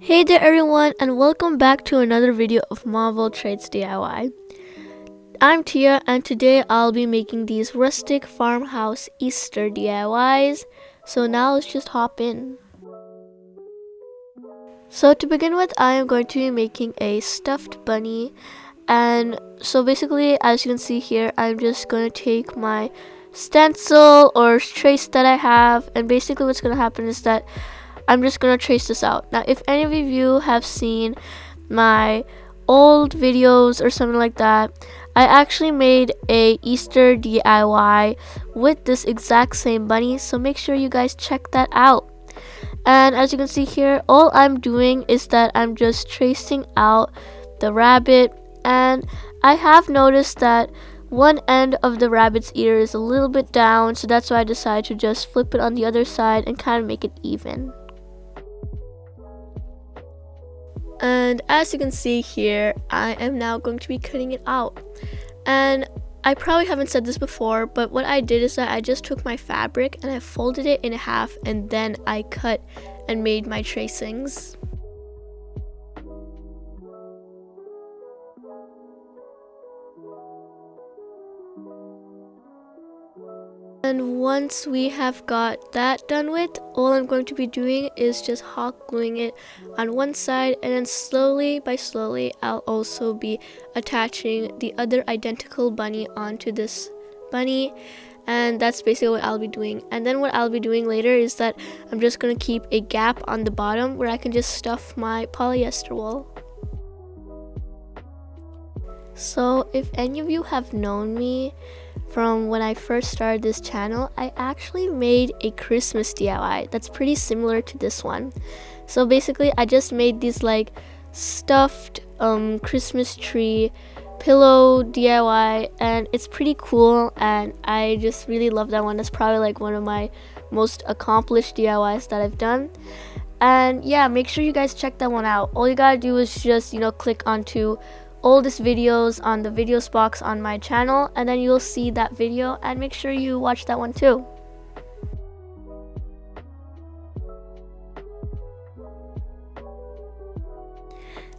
Hey there everyone, and welcome back to another video of MomovalltradesDIY. I'm Tia, and today I'll be making these Rustic Farmhouse Easter DIYs. So now let's just hop in. So to begin with, I am going to be making a stuffed bunny. And so basically, as you can see here, I'm just going to take my stencil or trace that I have, and basically what's going to happen is that I'm just going to trace this out. Now, if any of you have seen my old videos or something like that, I actually made a Easter DIY with this exact same bunny, so make sure you guys check that out. And as you can see here, all I'm doing is that I'm just tracing out the rabbit, and I have noticed that one end of the rabbit's ear is a little bit down, so that's why I decided to just flip it on the other side and kind of make it even. And as you can see here, I am now going to be cutting it out. And I probably haven't said this before, but what I did is that I just took my fabric and I folded it in half, and then I cut and made my tracings. And once we have got that done with, all I'm going to be doing is just hot gluing it on one side, and then slowly I'll also be attaching the other identical bunny onto this bunny, and that's basically what I'll be doing. And then what I'll be doing later is that I'm just going to keep a gap on the bottom where I can just stuff my polyester wool. So if any of you have known me from when I first started this channel, I actually made a Christmas DIY that's pretty similar to this one. So basically I just made these like stuffed Christmas tree pillow DIY, and it's pretty cool, and I just really love that one. That's probably like one of my most accomplished DIYs that I've done. And yeah, make sure you guys check that one out. All you gotta do is just click onto oldest videos on the videos box on my channel, and then you'll see that video, and make sure you watch that one too.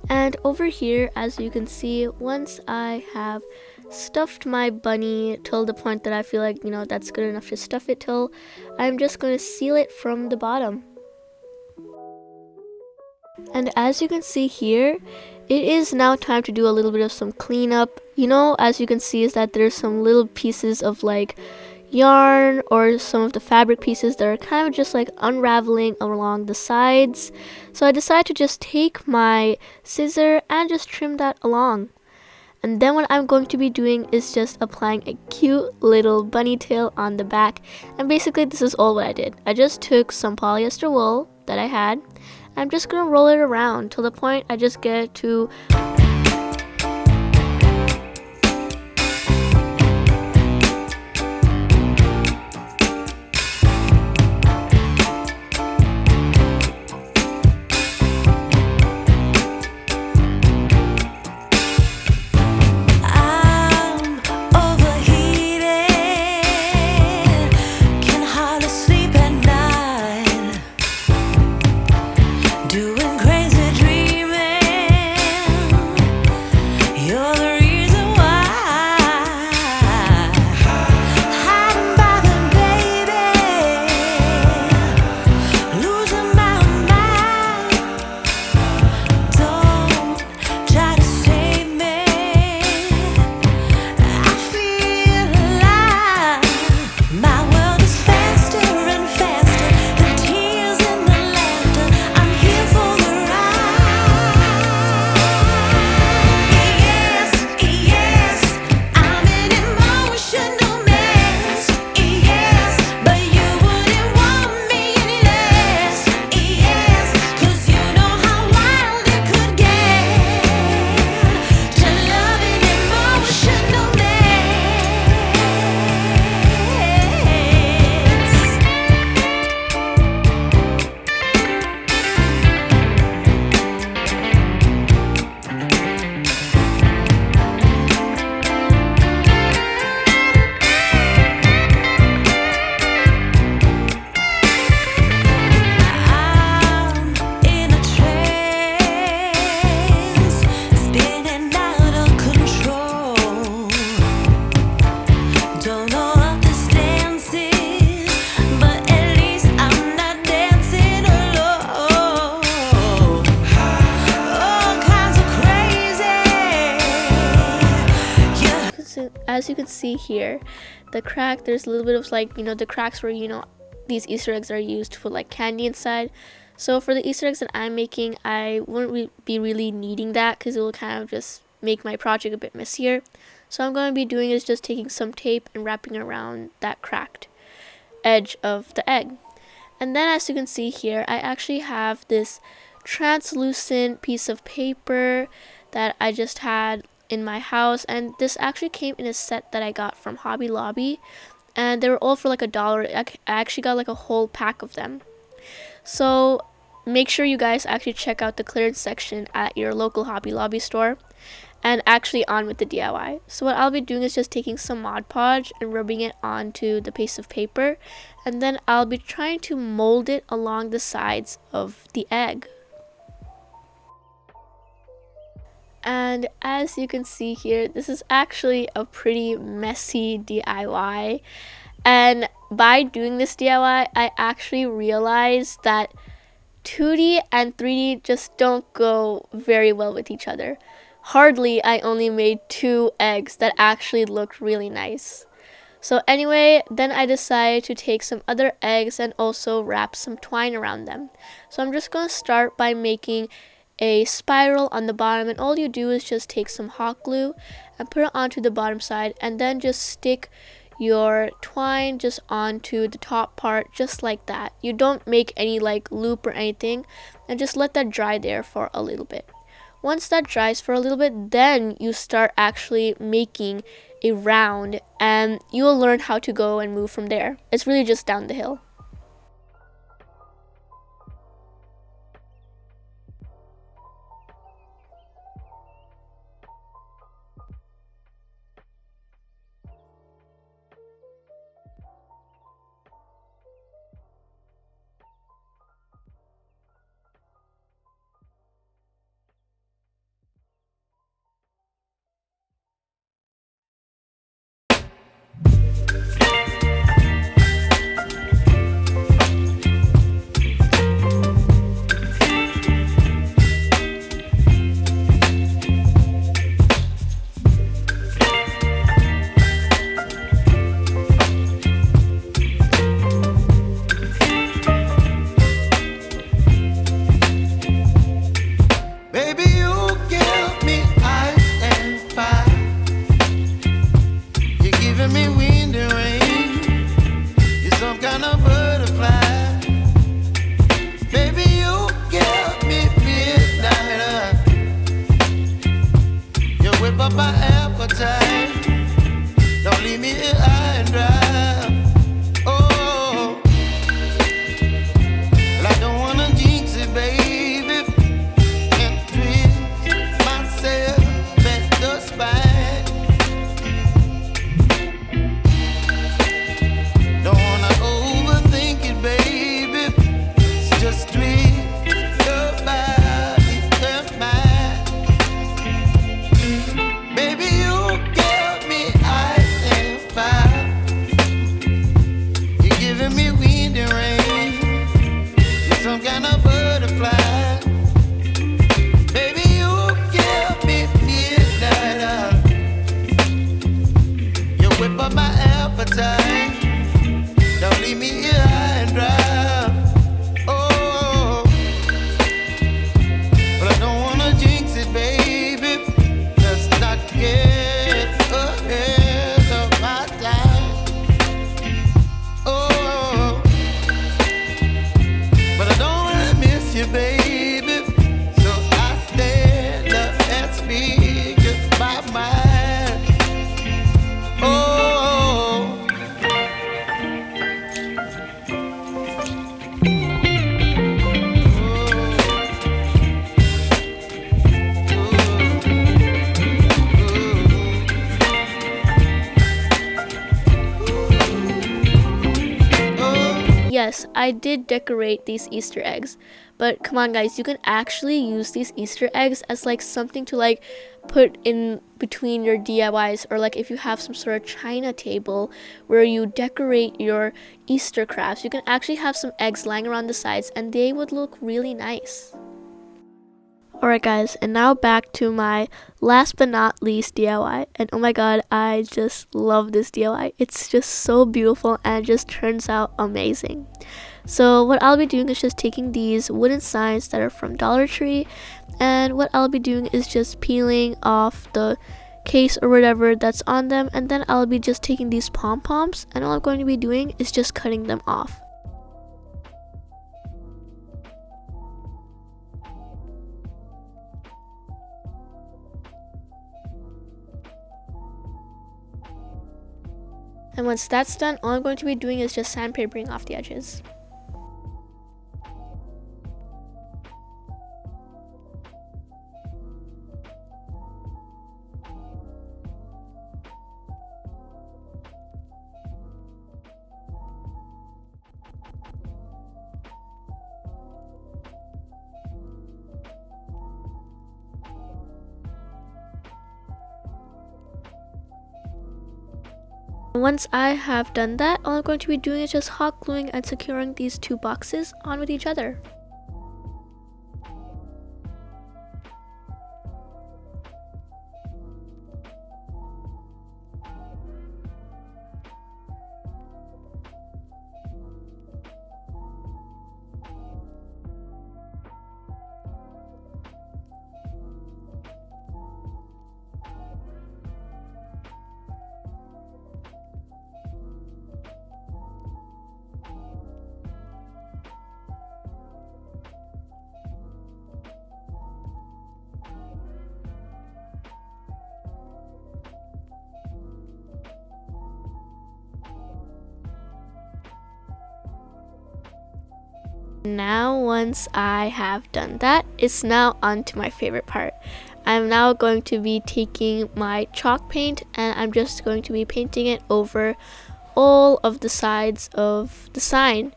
And over here, as you can see, once I have stuffed my bunny till the point that I feel like that's good enough to stuff it till, I'm just going to seal it from the bottom. And as you can see here, it is now time to do a little bit of some cleanup. As you can see, is that there's some little pieces of like yarn or some of the fabric pieces that are kind of just like unraveling along the sides. So I decided to just take my scissor and just trim that along. And then what I'm going to be doing is just applying a cute little bunny tail on the back. And basically this is all what I did. I just took some polyester wool that I had. I'm just gonna roll it around till the point I just get to you can see here, the crack, there's a little bit of like, the cracks where, these Easter eggs are used to put like candy inside. So for the Easter eggs that I'm making, I wouldn't be really needing that because it will kind of just make my project a bit messier. So I'm going to be doing is just taking some tape and wrapping around that cracked edge of the egg. And then as you can see here, I actually have this translucent piece of paper that I just had in my house, and this actually came in a set that I got from Hobby Lobby, and they were all for like $1. I actually got like a whole pack of them. So make sure you guys actually check out the clearance section at your local Hobby Lobby store and actually on with the DIY. So what I'll be doing is just taking some Mod Podge and rubbing it onto the piece of paper, and then I'll be trying to mold it along the sides of the egg. And as you can see here, this is actually a pretty messy DIY. And by doing this DIY, I actually realized that 2D and 3D just don't go very well with each other. Hardly, I only made 2 eggs that actually looked really nice. So anyway, then I decided to take some other eggs and also wrap some twine around them. So I'm just going to start by making a spiral on the bottom, and all you do is just take some hot glue and put it onto the bottom side, and then just stick your twine just onto the top part, just like that. You don't make any like loop or anything, and just let that dry there for a little bit. Once that dries for a little bit, then you start actually making a round, and you will learn how to go and move from there. It's really just down the hill. Yes, I did decorate these Easter eggs, but come on guys, you can actually use these Easter eggs as like something to like put in between your DIYs, or like if you have some sort of china table where you decorate your Easter crafts, you can actually have some eggs lying around the sides and they would look really nice. Alright guys, and now back to my last but not least DIY. And oh my god, I just love this DIY. It's just so beautiful and it just turns out amazing. So what I'll be doing is just taking these wooden signs that are from Dollar Tree, and what I'll be doing is just peeling off the case or whatever that's on them, and then I'll be just taking these pom-poms, and all I'm going to be doing is just cutting them off. And once that's done, all I'm going to be doing is just sandpapering off the edges. Once I have done that, all I'm going to be doing is just hot gluing and securing these two boxes on with each other. Now once I have done that, it's now on to my favorite part. I'm now going to be taking my chalk paint and I'm just going to be painting it over all of the sides of the sign.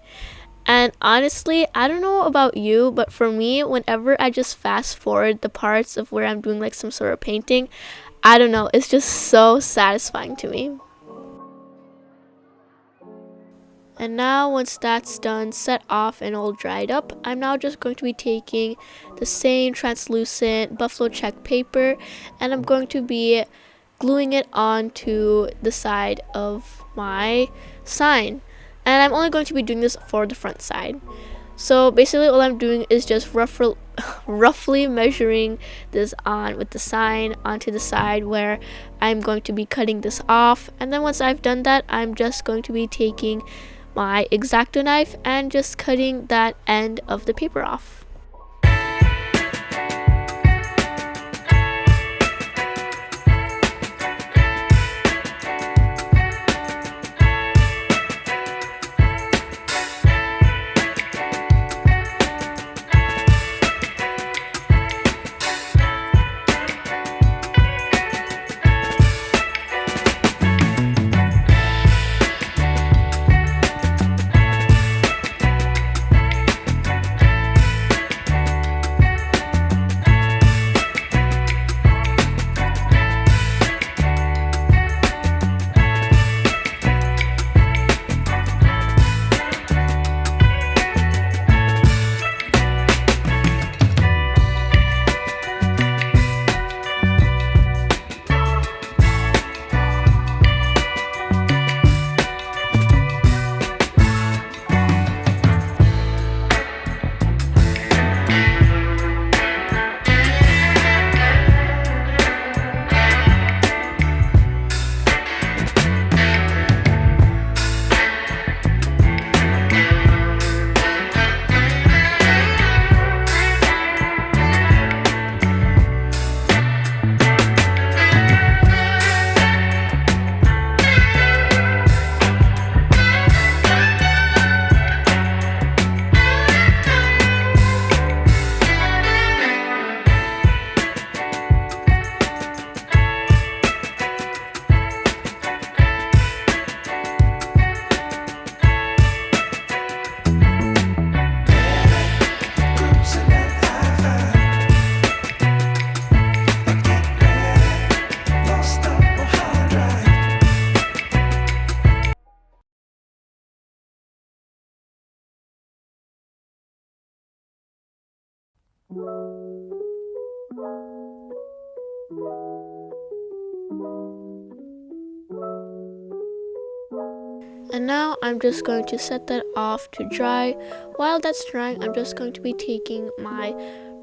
And honestly, I don't know about you, but for me, whenever I just fast forward the parts of where I'm doing like some sort of painting, I don't know, it's just so satisfying to me. And now once that's done, set off and all dried up, I'm now just going to be taking the same translucent buffalo check paper and I'm going to be gluing it onto the side of my sign. And I'm only going to be doing this for the front side. So basically all I'm doing is just roughly measuring this on with the sign onto the side where I'm going to be cutting this off. And then once I've done that, I'm just going to be taking my X-Acto knife and just cutting that end of the paper off. And now I'm just going to set that off to dry. While that's drying, I'm just going to be taking my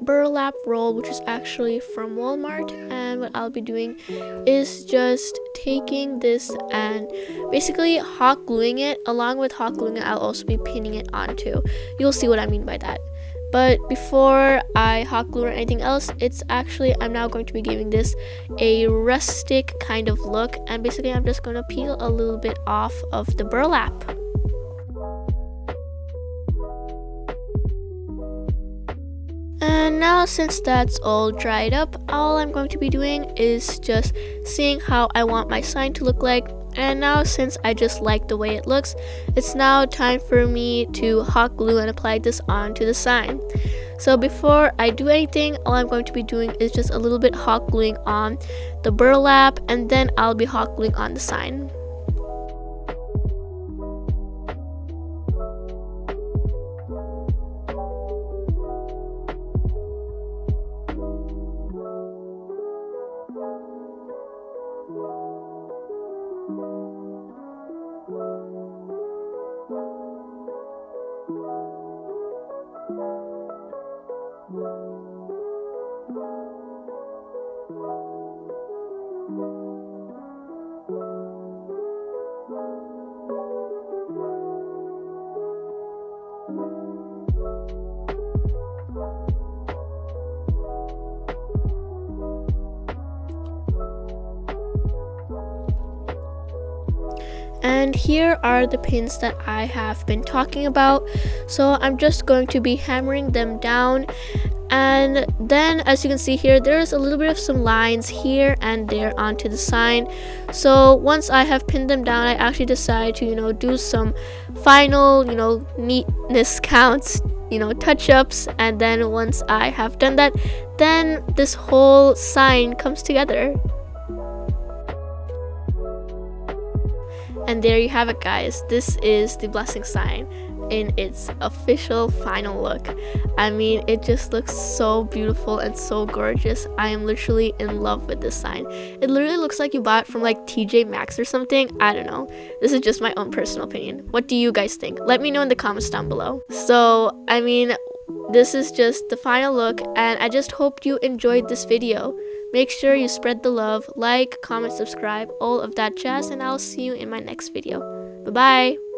burlap roll, which is actually from Walmart, and what I'll be doing is just taking this and basically hot gluing it. Along with hot gluing it, I'll also be pinning it onto. You'll see what I mean by that. But before I hot glue or anything else, I'm now going to be giving this a rustic kind of look, and basically I'm just going to peel a little bit off of the burlap. And now, since that's all dried up, all I'm going to be doing is just seeing how I want my sign to look like. And now, since I just like the way it looks, it's now time for me to hot glue and apply this onto the sign. So before I do anything, all I'm going to be doing is just a little bit hot gluing on the burlap, and then I'll be hot gluing on the sign. And here are the pins that I have been talking about. So I'm just going to be hammering them down, and then as you can see here, there's a little bit of some lines here and there onto the sign. So once I have pinned them down, I actually decide to do some final neatness counts, touch-ups, and then once I have done that, then this whole sign comes together. And there you have it, guys. This is the blessing sign in its official final look. I mean, it just looks so beautiful and so gorgeous. I am literally in love with this sign. It literally looks like you bought it from like TJ Maxx or something. I don't know. This is just my own personal opinion. What do you guys think? Let me know in the comments down below. So, I mean, this is just the final look, and I just hope you enjoyed this video. Make sure you spread the love, like, comment, subscribe, all of that jazz, and I'll see you in my next video. Bye-bye!